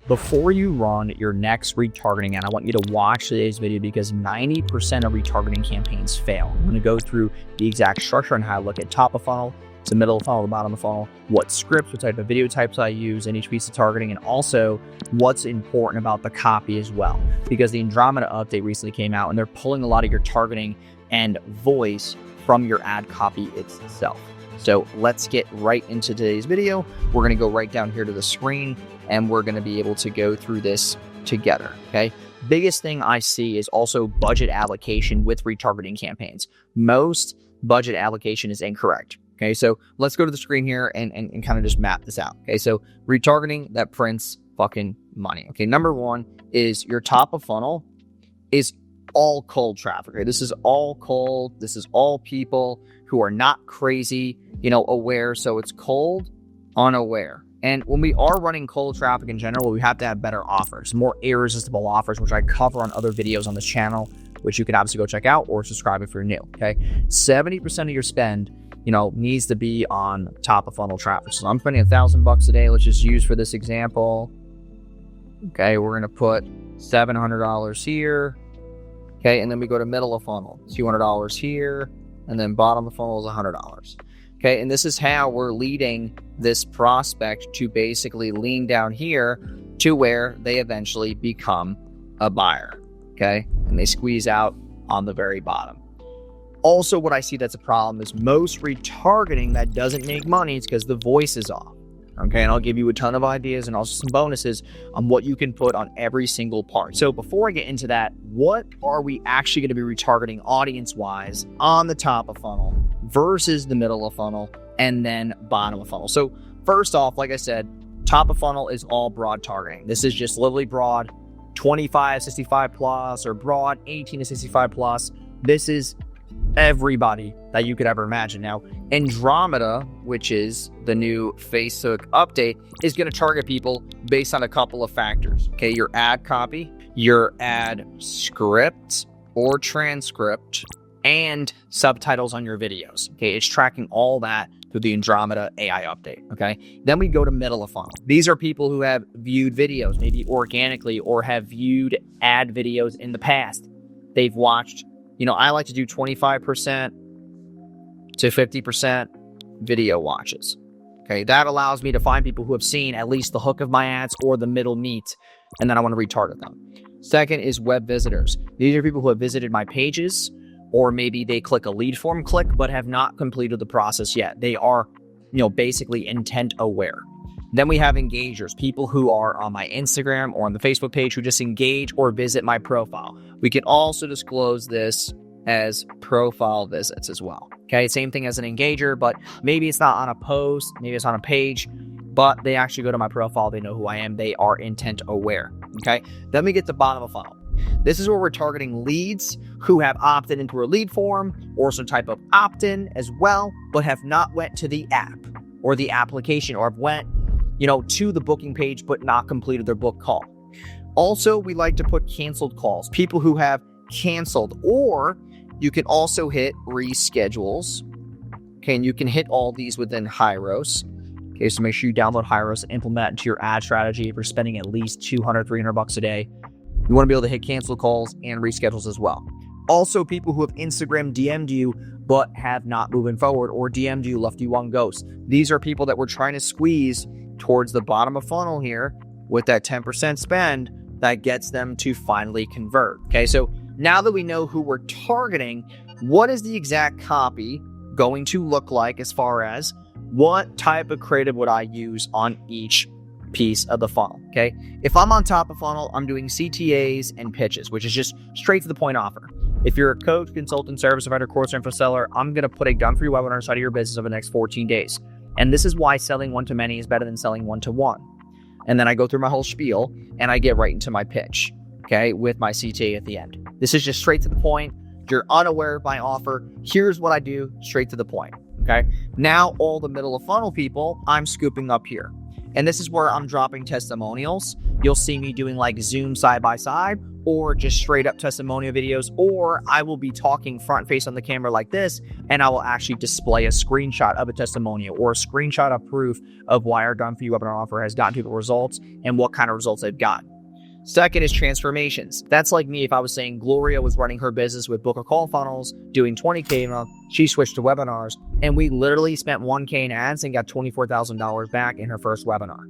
Before you run your next retargeting ad, I want you to watch today's video because 90% of retargeting campaigns fail. I'm going to go through the exact structure and how I look at top of funnel, to middle of funnel, the bottom of the funnel, what scripts, what type of video types I use in each piece of targeting, and also what's important about the copy as well. Because the Andromeda update recently came out and they're pulling a lot of your targeting and voice from your ad copy itself. So let's get right into today's video. We're going to go right down here to the screen and we're going to be able to go through this together. Okay. Biggest thing I see is also budget allocation with retargeting campaigns. Most budget allocation is incorrect. Okay. So let's go to the screen here and kind of just map this out. Okay. So retargeting that prints fucking money. Okay. Number one is your top of funnel is all cold traffic. Okay? This is all cold. This is all people who are not crazy, aware. So it's cold, unaware. And when we are running cold traffic in general, we have to have better offers, more irresistible offers, which I cover on other videos on this channel, which you can obviously go check out or subscribe if you're new. Okay. 70% of your spend, needs to be on top of funnel traffic. So I'm spending $1,000 a day. Let's just use for this example. Okay. We're going to put $700 here. Okay. And then we go to middle of funnel, $200 here. And then bottom of the funnel is $100. Okay. And this is how we're leading this prospect to basically lean down here to where they eventually become a buyer. Okay. And they squeeze out on the very bottom. Also, what I see that's a problem is most retargeting that doesn't make money is because the voice is off. Okay, and I'll give you a ton of ideas and also some bonuses on what you can put on every single part. So before I get into that, what are we actually going to be retargeting audience-wise on the top of funnel versus the middle of funnel and then bottom of funnel? So first off, like I said, top of funnel is all broad targeting. This is just literally broad 25, 65 plus or broad 18 to 65 plus. This is everybody that you could ever imagine. Now, Andromeda, which is the new Facebook update, is going to target people based on a couple of factors. Okay, your ad copy, your ad script or transcript, and subtitles on your videos. Okay, it's tracking all that through the Andromeda AI update. Okay, then we go to middle of funnel. These are people who have viewed videos, maybe organically, or have viewed ad videos in the past. They've watched, I like to do 25% to 50% video watches. Okay, that allows me to find people who have seen at least the hook of my ads or the middle meat, and then I want to retarget them. Second is web visitors. These are people who have visited my pages, or maybe they click a lead form click, but have not completed the process yet. They are, basically intent aware. Then we have engagers, people who are on my Instagram or on the Facebook page who just engage or visit my profile. We can also disclose this as profile visits as well. Okay, same thing as an engager, but maybe it's not on a post, maybe it's on a page, but they actually go to my profile, they know who I am, they are intent aware. Okay, then we get to bottom of funnel. This is where we're targeting leads who have opted into a lead form or some type of opt-in as well, but have not went to the app or the application or have went to the booking page, but not completed their book call. Also, we like to put canceled calls, people who have canceled, or you can also hit reschedules. Okay, and you can hit all these within Hyros. Okay, so make sure you download Hyros and implement it into your ad strategy if you're spending at least $200, $300 a day. You want to be able to hit cancel calls and reschedules as well. Also, people who have Instagram DM'd you but have not moving forward, or DM'd you, left you on ghost. These are people that we're trying to squeeze towards the bottom of funnel here with that 10% spend that gets them to finally convert. Okay, so now that we know who we're targeting, what is the exact copy going to look like as far as what type of creative would I use on each piece of the funnel? Okay, if I'm on top of funnel, I'm doing CTAs and pitches, which is just straight to the point offer. If you're a coach, consultant, service provider, course, or info seller, I'm going to put a done for you webinar inside of your business over the next 14 days. And this is why selling one-to-many is better than selling one-to-one. And then I go through my whole spiel and I get right into my pitch, okay, with my CTA at the end. This is just straight to the point. You're unaware of my offer. Here's what I do, straight to the point, okay? Now, all the middle of funnel people, I'm scooping up here. And this is where I'm dropping testimonials. You'll see me doing like Zoom side by side, or just straight up testimonial videos, or I will be talking front face on the camera like this, and I will actually display a screenshot of a testimonial or a screenshot of proof of why our done for you webinar offer has gotten people results and what kind of results they've gotten. Second is transformations. That's like me if I was saying Gloria was running her business with book or call funnels, doing 20K a month. She switched to webinars, and we literally spent 1K in ads and got $24,000 back in her first webinar.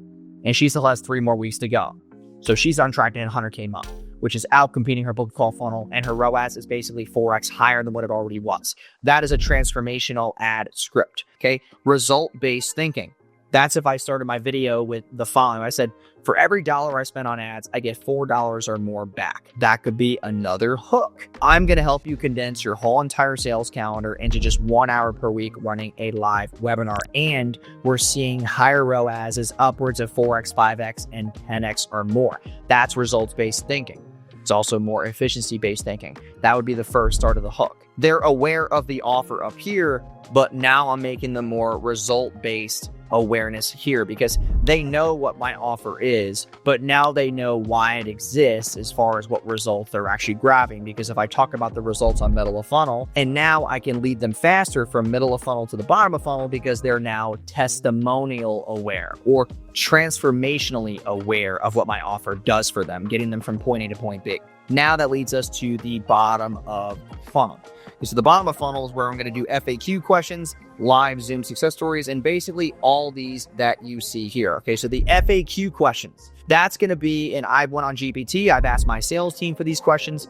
And she still has 3 more weeks to go. So she's on track to hit 100K a month, which is out competing her book or call funnel, and her ROAS is basically 4x higher than what it already was. That is a transformational ad script, okay? Result-based thinking. That's if I started my video with the following. I said, for every dollar I spend on ads, I get $4 or more back. That could be another hook. I'm going to help you condense your whole entire sales calendar into just 1 hour per week running a live webinar. And we're seeing higher ROASs upwards of 4x, 5x, and 10x or more. That's results-based thinking. It's also more efficiency-based thinking. That would be the first start of the hook. They're aware of the offer up here, but now I'm making them more result-based awareness here because they know what my offer is, but now they know why it exists as far as what results they're actually grabbing. Because if I talk about the results on middle of funnel, and now I can lead them faster from middle of funnel to the bottom of funnel because they're now testimonial aware or transformationally aware of what my offer does for them, getting them from point A to point B. Now that leads us to the bottom of funnel. So the bottom of funnel is where I'm going to do FAQ questions, live Zoom success stories, and basically all these that you see here. Okay, so the FAQ questions, that's going to be, and I went on GPT, I've asked my sales team for these questions,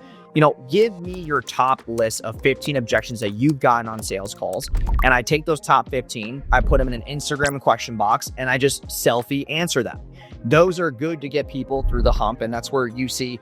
give me your top list of 15 objections that you've gotten on sales calls. And I take those top 15, I put them in an Instagram question box, and I just selfie answer them. Those are good to get people through the hump, and that's where you see,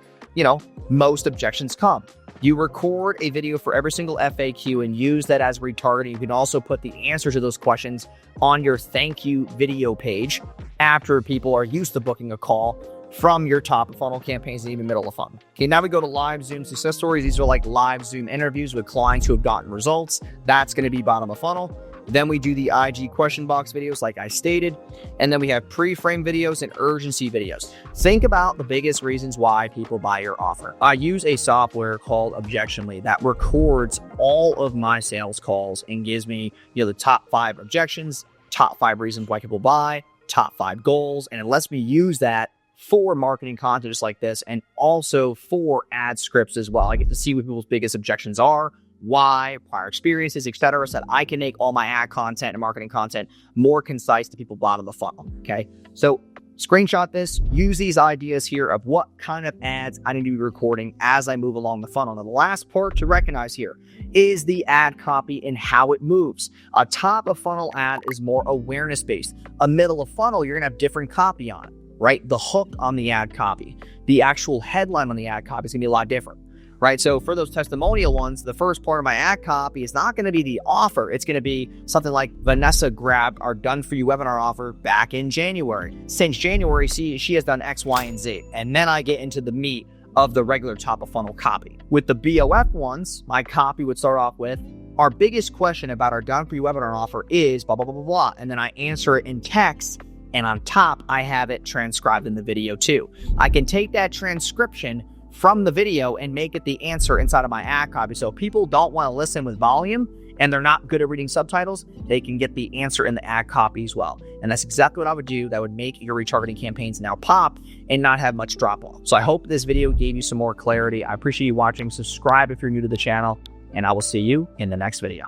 most objections come. You record a video for every single FAQ and use that as retargeting. You can also put the answers to those questions on your thank you video page after people are used to booking a call from your top of funnel campaigns and even middle of funnel. Okay, now we go to live Zoom success stories. These are like live Zoom interviews with clients who have gotten results. That's going to be bottom of funnel. Then we do the IG question box videos like I stated. And then we have pre-frame videos and urgency videos. Think about the biggest reasons why people buy your offer. I use a software called Objection that records all of my sales calls and gives me, the top 5 objections, top 5 reasons why people buy, top 5 goals. And it lets me use that for marketing content just like this, and also for ad scripts as well. I get to see what people's biggest objections are, why, prior experiences, etc., so that I can make all my ad content and marketing content more concise to people bottom of the funnel. Okay, so screenshot this, use these ideas here of what kind of ads I need to be recording as I move along the funnel. Now, the last part to recognize here is the ad copy and how it moves. A top of funnel ad is more awareness based. A middle of funnel, you're gonna have different copy on it, right? The hook on the ad copy, the actual headline on the ad copy is gonna be a lot different. Right? So for those testimonial ones, the first part of my ad copy is not going to be the offer. It's going to be something like Vanessa grabbed our done for you webinar offer back in January. Since January, she has done X, Y, and Z. And then I get into the meat of the regular top of funnel copy. With the BOF ones, my copy would start off with, our biggest question about our done for you webinar offer is blah, blah, blah, blah, blah. And then I answer it in text. And on top, I have it transcribed in the video too. I can take that transcription from the video and make it the answer inside of my ad copy. So if people don't want to listen with volume and they're not good at reading subtitles, they can get the answer in the ad copy as well. And that's exactly what I would do. That would make your retargeting campaigns now pop and not have much drop off. So I hope this video gave you some more clarity. I appreciate you watching. Subscribe if you're new to the channel, and I will see you in the next video.